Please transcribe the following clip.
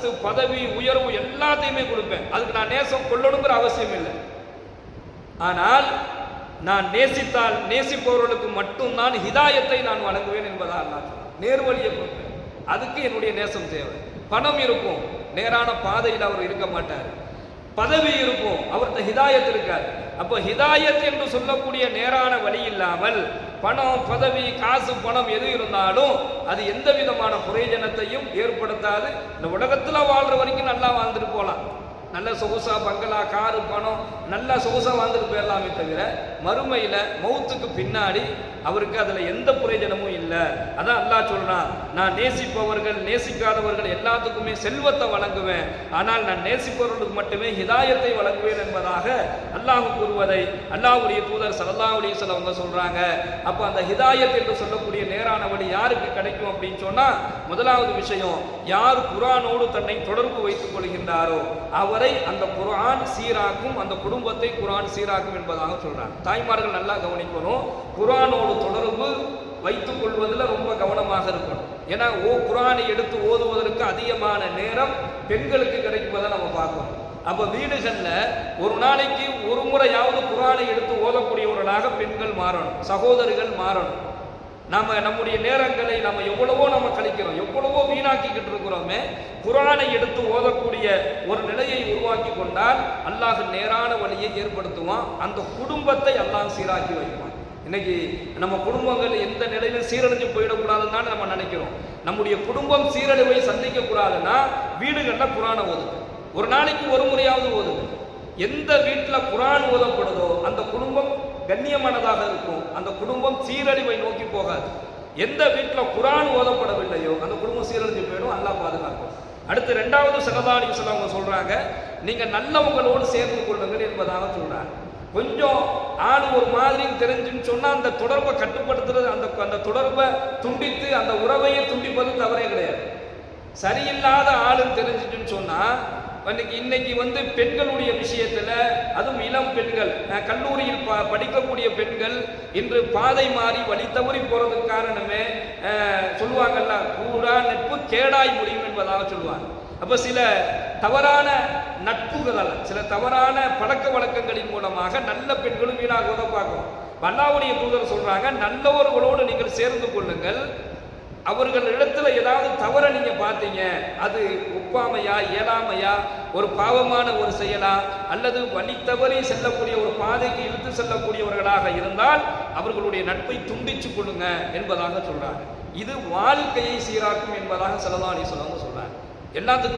அந்தஸ்து, பதவி, உயர்வு எல்லாத்தையுமே கொடுப்பேன். அதுக்கு நான் நேசம் கொள்ளணுங்கிற அவசியம் இல்லை. ஆனால் நான் நேசித்தால் நேசிப்பவர்களுக்கு மட்டும்தான் ஹிதாயத்தை நான் வழங்குவேன் என்பதால் நான் நேர்வழியை கொடுப்பேன். அதுக்கு என்னுடைய நேசம் தேவை. பணம் இருக்கும், நேரான பாதையில் அவர் இருக்க மாட்டார். பதவி இருக்கும், அவர்கிட்ட ஹிதாயத் இருக்காது. அப்போ ஹிதாயத் என்று சொல்லக்கூடிய நேரான வழி இல்லாமல் பணம், பதவி, காசு, பணம் எது இருந்தாலும் அது எந்த விதமான பிரயோஜனத்தையும் ஏற்படுத்தாது. இந்த உலகத்தில் வாழ்ற வரைக்கும் நல்லா வாழ்ந்துட்டு போகலாம். நல்ல சொகுசா பங்களா, காரு, பணம், நல்லா சொகுசா வாழ்ந்துட்டு போயிடலாமே தவிர மறுமையில் மௌத்துக்கு பின்னாடி அவருக்கு அதில் எந்த பிரயோஜனமும் இல்லை. அதான் அல்லாஹ் சொல்றான், நான் நேசிப்பவர்கள் நேசிக்காதவர்கள் எல்லாத்துக்குமே செல்வத்தை வழங்குவேன், ஆனால் நான் நேசிப்பவர்களுக்கு மட்டுமே ஹிதாயத்தை வழங்குவேன் என்பதாக அல்லாஹ் கூறுவதை அல்லாஹ்வுடைய தூதர் ஸல்லல்லாஹு அலைஹி வஸல்லம் அவங்க சொல்றாங்க. அப்போ அந்த ஹிதாயத் என்று சொல்லக்கூடிய நேரான வழி யாருக்கு கிடைக்கும் அப்படின்னு சொன்னா, முதலாவது விஷயம், யார் குர்ஆனோடு தன்னை தொடர்பு வைத்துக் கொள்கின்றாரோ அவரை அந்த குர்ஆன் சீராக்கும், அந்த குடும்பத்தை குர்ஆன் சீராக்கும் என்பதாக சொல்றாங்க. தாய்மார்கள் நல்லா கவனிக்கணும், குர்ஆனோடு தொடர்பு வைத்துக் கொள்வதில் ரொம்ப கவனமாக இருக்கணும். ஏன்னா குர்ஆனை எடுத்து ஓதுவதற்கு அதிகமான நேரம் பெண்களுக்கு கிடைப்பதை நம்ம பார்க்கணும். அப்ப வீடுகள்ல ஒரு நாளைக்கு ஒரு முறையாவது குர்ஆனை எடுத்து ஓதக்கூடியவர்களாக பெண்கள் மாறணும், சகோதரிகள் மாறணும். நம்முடைய நேரங்களை நம்ம எவ்வளவோ நம்ம கழிக்கிறோம், எவ்வளவோ வீணாக்கிக்கிட்டு இருக்கிறோமே. குர்ஆனை எடுத்து ஓதக்கூடிய ஒரு நிலையை உருவாக்கி கொண்டால் அல்லாஹ் நேரான வழியை ஏற்படுத்துவான். அந்த குடும்பத்தை அல்லாஹ் சீராக்கி வைப்பான். இன்னைக்கு நம்ம குடும்பங்கள் எந்த நிலையிலும் சீரழிஞ்சு போயிடக்கூடாதுன்னு நம்ம நினைக்கிறோம். நம்முடைய குடும்பம் சீரழிவை சந்திக்க கூடாதுன்னா வீடுகள்ல குர்ஆனை ஓதுங்க, ஒரு நாளைக்கு ஒரு முறையாவது ஓதுங்க. எந்த வீட்டில் குர்ஆன் ஓதப்படுதோ அந்த குடும்பம் கண்ணியமானதாக இருக்கும், அந்த குடும்பம் சீரழிவை நோக்கி போகாது. எந்த வீட்டில் குர்ஆன் ஓதப்படவில்லையோ அந்த குடும்பம் சீரழிஞ்சு போயிடும், அல்லாஹ் பாதுகாக்கும். அடுத்து இரண்டாவது ஸல்லல்லாஹு அலைஹி வஸல்லம் அவங்க சொல்றாங்க, நீங்க நல்லவங்களோடு சேர்ந்து கொள்ளுங்கள் என்பதாக சொல்றாங்க. கொஞ்சம் ஆள் ஒரு மாதிரி தெரிஞ்சுன்னு சொன்னா அந்த தொடர்பை கட்டுப்படுத்துறது, அந்த தொடர்பை துண்டித்து அந்த உறவையை துண்டிப்பது தவறே கிடையாது. சரியில்லாத ஆளுன்னு தெரிஞ்சுட்டுன்னு சொன்னா இன்னைக்கு பெண்களுடைய விஷயத்துல, அதுவும் இளம் பெண்கள், கல்லூரியில் படிக்கக்கூடிய பெண்கள் இன்று பாதை மாறி வழி தவறி போறதுக்கு காரணமே சொல்லுவாங்கல்ல, கூடா நட்பு கேடாய் முடியும் என்பதாக சொல்லுவாங்க. அப்ப சில தவறான நட்புகளால், சில தவறான பழக்க வழக்கங்களின் மூலமாக நல்ல பெண்களும் வீணாகுவதை பார்க்கணும். அல்லாஹ்வுடைய தூதர் சொல்றாங்க, நல்லவர்களோடு நீங்கள் சேர்ந்து கொள்ளுங்கள். அவர்கள் இடத்துல ஏதாவது தவற நீங்க பார்த்தீங்க, அது ஒப்பாமையா, இயலாமையா, ஒரு பாவமான ஒரு செயலா, அல்லது வழி தவறி செல்லக்கூடிய ஒரு பாதைக்கு இழுத்து செல்லக்கூடியவர்களாக இருந்தால் அவர்களுடைய நட்பை துண்டிச்சு கொள்ளுங்க என்பதாக சொல்றாங்க. இது வாழ்க்கையை சீராக்கும் என்பதாக ஸல்லல்லாஹு அலைஹி வஸல்லம் சொல்றாங்க. எல்லாத்துக்கும்